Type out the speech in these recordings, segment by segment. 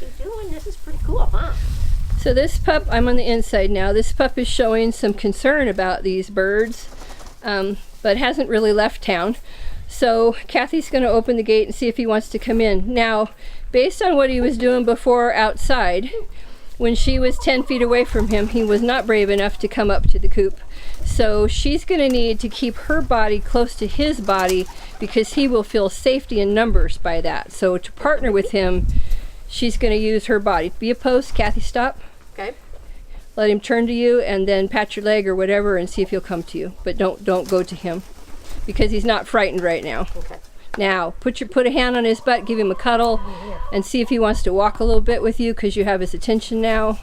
you doing? This is pretty cool, huh? So this pup, I'm on the inside now. This pup is showing some concern about these birds, but hasn't really left town. So Kathy's going to open the gate and see if he wants to come in. Now, based on what he was doing before outside, when she was 10 feet away from him, he was not brave enough to come up to the coop. So she's going to need to keep her body close to his body because he will feel safety in numbers by that. So to partner with him, she's going to use her body. Be a post. Kathy, stop. Okay. Let him turn to you and then pat your leg or whatever and see if he'll come to you. But don't go to him because he's not frightened right now. Okay. Now, put a hand on his butt, give him a cuddle, and see if he wants to walk a little bit with you because you have his attention now.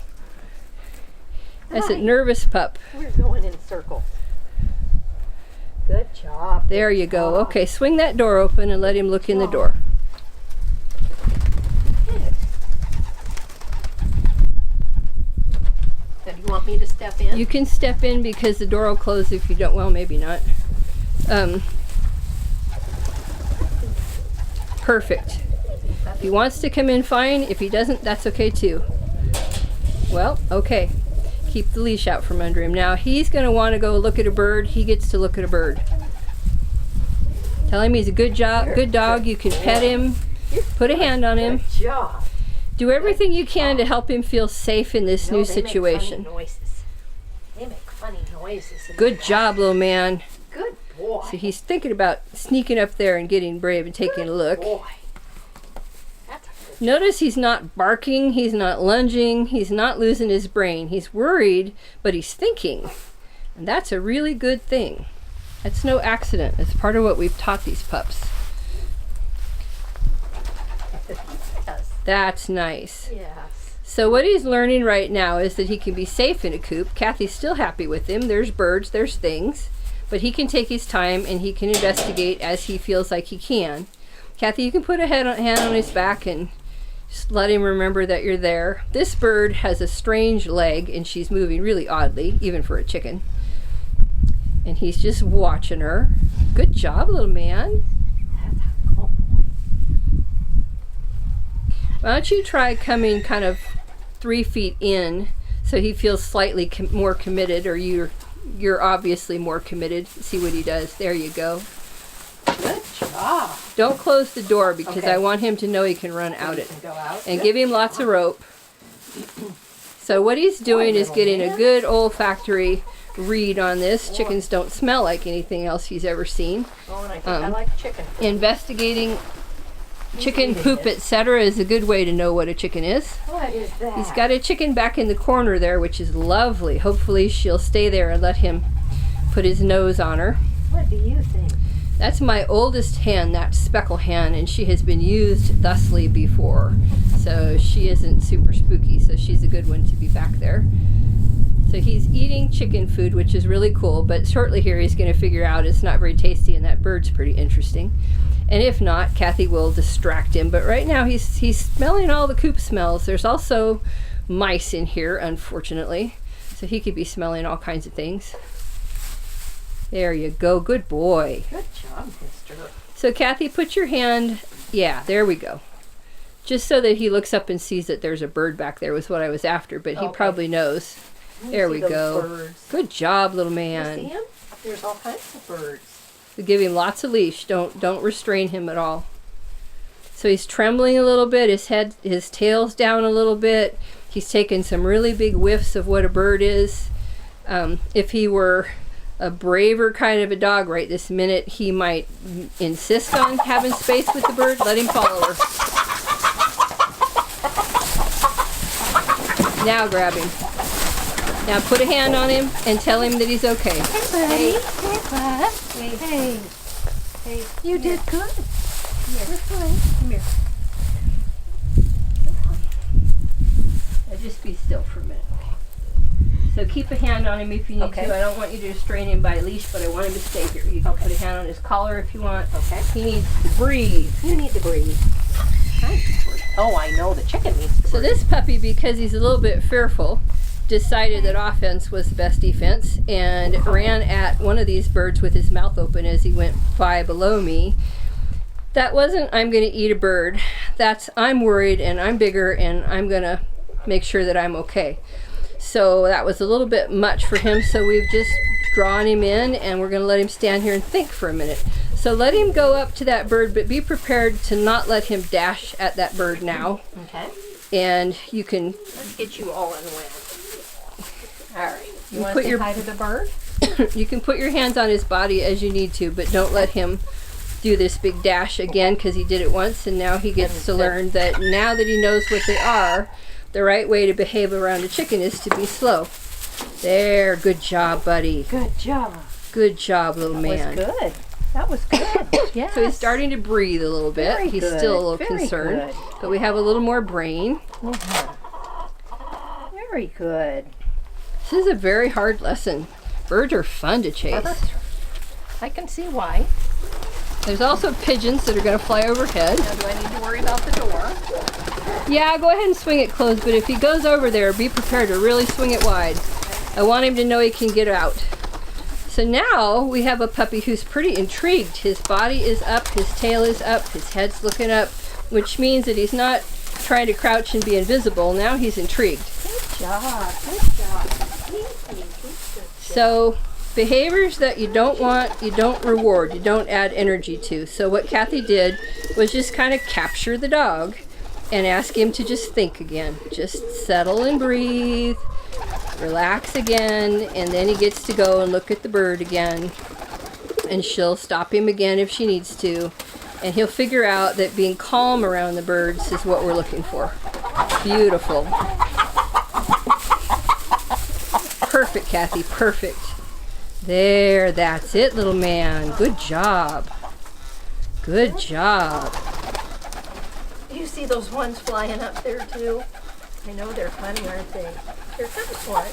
That's a nervous pup. We're going in a circle. Good job. There you go. Okay, swing that door open and let him look in the door. Good. Now, do you want me to step in? You can step in because the door will close if you don't. Well, maybe not. Perfect. If he wants to come in, fine. If he doesn't, that's okay too. Well, okay. Keep the leash out from under him. Now he's going to want to go look at a bird. He gets to look at a bird. Tell him he's a good dog. You can pet him. Put a hand on him. Good job. Do everything you can to help him feel safe in this new They situation. make funny noises. They make funny noises. Good job, little man. Good boy. So he's thinking about sneaking up there and getting brave and taking a look. Boy. That's a good Notice he's not barking, he's not lunging, he's not losing his brain. He's worried, but he's thinking. And that's a really good thing. That's no accident. It's part of what we've taught these pups. Yes. That's nice. Yes. So what he's learning right now is that he can be safe in a coop. Kathy's still happy with him. There's birds, there's things. But he can take his time and he can investigate as he feels like he can. Kathy, you can put a hand on his back and just let him remember that you're there. This bird has a strange leg and she's moving really oddly, even for a chicken. And he's just watching her. Good job, little man. That's a cool boy. Why don't you try coming kind of 3 feet in so he feels slightly more committed, or you're obviously more committed. See what he does. There you go. Good job. Don't close the door because Okay. I want him to know he can run out it. Can go out. And give him lots of rope. So what he's doing is getting a good olfactory read on this. Chickens don't smell like anything else he's ever seen. Oh, and I think I like chicken. Investigating chicken poop, etc. is a good way to know what a chicken is. What is that? He's got a chicken back in the corner there, which is lovely. Hopefully she'll stay there and let him put his nose on her. What do you think? That's my oldest hen, that speckle hen, and she has been used thusly before. So she isn't super spooky, so she's a good one to be back there. So he's eating chicken food, which is really cool, but shortly here he's going to figure out it's not very tasty and that bird's pretty interesting. And if not, Kathy will distract him. But right now he's smelling all the coop smells. There's also mice in here, unfortunately. So he could be smelling all kinds of things. There you go. Good boy. Good job, mister. So Kathy, put your hand, yeah, there we go. Just so that he looks up and sees that there's a bird back there was what I was after, but he probably knows. There we go. Birds. Good job, little You man. see him? There's all kinds of birds. So give him lots of leash. Don't restrain him at all. So he's trembling a little bit. His tail's down a little bit. He's taking some really big whiffs of what a bird is. If he were a braver kind of a dog right this minute, he might insist on having space with the bird. Let him follow her. Now grab him. Now put a hand on him and tell him that he's okay. Hey, bud. Hey. Hey. You did good. You're fine. Come here. Now just be still for a minute. So keep a hand on him if you need Okay. to. I don't want you to restrain him by a leash, but I want him to stay here. You can put a hand on his collar if you want. Okay. He needs to breathe. You need to breathe. Oh, I know. The chicken needs to breathe. So this puppy, because he's a little bit fearful, decided that offense was the best defense and ran at one of these birds with his mouth open as he went by below me. That wasn't, I'm going to eat a bird. I'm worried and I'm bigger and I'm gonna make sure that I'm okay. So that was a little bit much for him, so we've just drawn him in and we're gonna let him stand here and think for a minute. So let him go up to that bird, but be prepared to not let him dash at that bird now. Okay. And you can... Let's get you all in the wind. All right. You want put to say your- hi to the bird? You can put your hands on his body as you need to, but don't let him do this big dash again, because he did it once and now he gets to learn that now that he knows what they are, the right way to behave around a chicken is to be slow. There, good job, buddy. Good job. Good job, little man. That was good. That was good. Yes. So he's starting to breathe a little bit. Very He's good. still a little Very concerned, good. but we have a little more brain. Very good. This is a very hard lesson. Birds are fun to chase. I can see why. There's also pigeons that are going to fly overhead. Now, do I need to worry about the door? Yeah, go ahead and swing it closed, but if he goes over there, be prepared to really swing it wide. I want him to know he can get out. So now we have a puppy who's pretty intrigued. His body is up, his tail is up, his head's looking up, which means that he's not trying to crouch and be invisible. Now he's intrigued. Good job. Good job. So behaviors that you don't want, you don't reward, you don't add energy to. So what Kathy did was just kind of capture the dog and ask him to just think again. Just settle and breathe, relax again, and then he gets to go and look at the bird again. And she'll stop him again if she needs to. And he'll figure out that being calm around the birds is what we're looking for. Beautiful. Perfect, Kathy, perfect. There, that's it, little man. Good job. Good job. Do you see those ones flying up there too? I know they're funny, aren't they? Here comes one.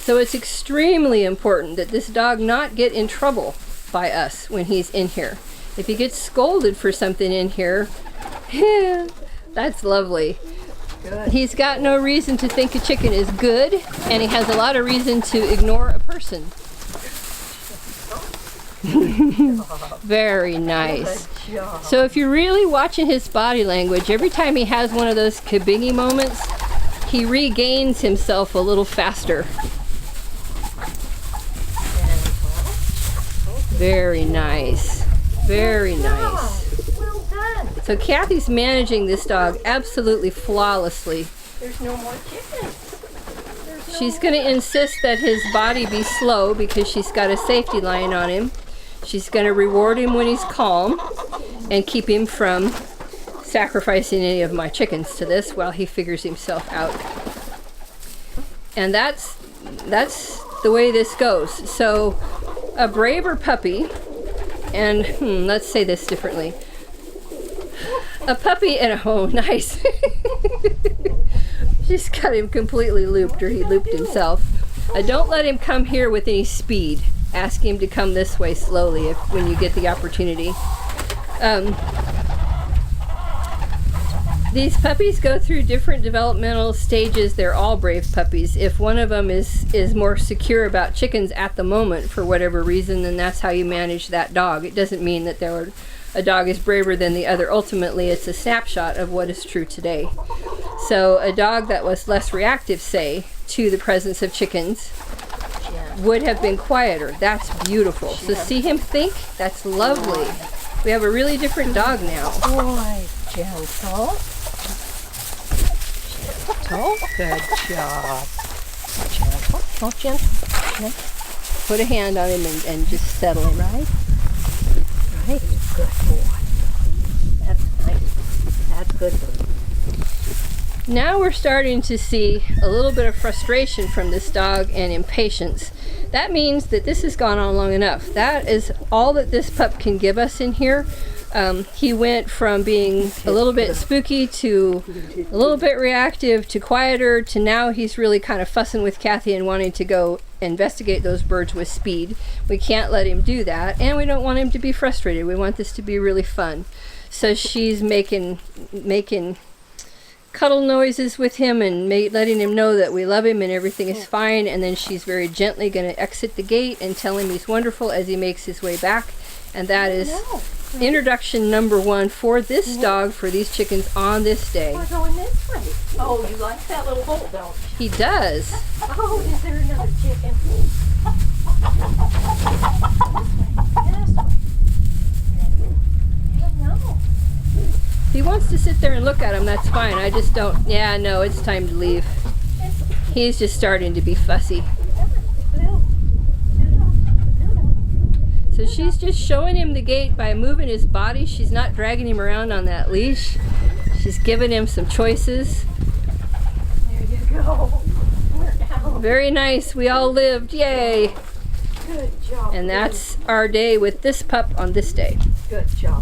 So it's extremely important that this dog not get in trouble by us when he's in here. If he gets scolded for something in here, that's lovely. Good. He's got no reason to think a chicken is good, and he has a lot of reason to ignore a person. Very nice. Good job. So if you're really watching his body language, every time he has one of those kabingy moments, he regains himself a little faster. Very nice. Very nice. Well done. So Kathy's managing this dog absolutely flawlessly. There's no more chickens. She's going to insist that his body be slow because she's got a safety line on him. She's going to reward him when he's calm and keep him from sacrificing any of my chickens to this while he figures himself out. And that's the way this goes. So a braver puppy, and let's say this differently. A puppy and oh, nice. Just got him completely looped, or he looped himself. Don't let him come here with any speed. Ask him to come this way slowly when you get the opportunity. These puppies go through different developmental stages. They're all brave puppies. If one of them is more secure about chickens at the moment for whatever reason, then that's how you manage that dog. It doesn't mean that a dog is braver than the other. Ultimately, it's a snapshot of what is true today. So a dog that was less reactive, say, to the presence of chickens would have been quieter. That's beautiful. So see him think? That's lovely. We have a really different dog now. Boy, gentle. Gentle. Good job. Gentle. Oh, gentle. Gentle. Put a hand on him and just settle him. Right. Right. Good boy. That's nice. That's good. Now we're starting to see a little bit of frustration from this dog and impatience. That means that this has gone on long enough. That is all that this pup can give us in here. He went from being a little bit spooky to a little bit reactive to quieter to now he's really kind of fussing with Kathy and wanting to go investigate those birds with speed. We can't let him do that, and we don't want him to be frustrated. We want this to be really fun. So she's making cuddle noises with him and letting him know that we love him and everything is fine, and then she's very gently going to exit the gate and tell him he's wonderful as he makes his way back, and that is introduction number 1 for this dog, for these chickens on this day. We're going this way. Oh, you like that little hole, don't you? He does. Oh, is there another chicken? This way. Yeah, no. If he wants to sit there and look at him, that's fine. I just don't. Yeah, no, it's time to leave. He's just starting to be fussy. So she's just showing him the gate by moving his body. She's not dragging him around on that leash. She's giving him some choices. There you go. We're down. Very nice. We all lived. Yay. Good job. And that's our day with this pup on this day. Good job.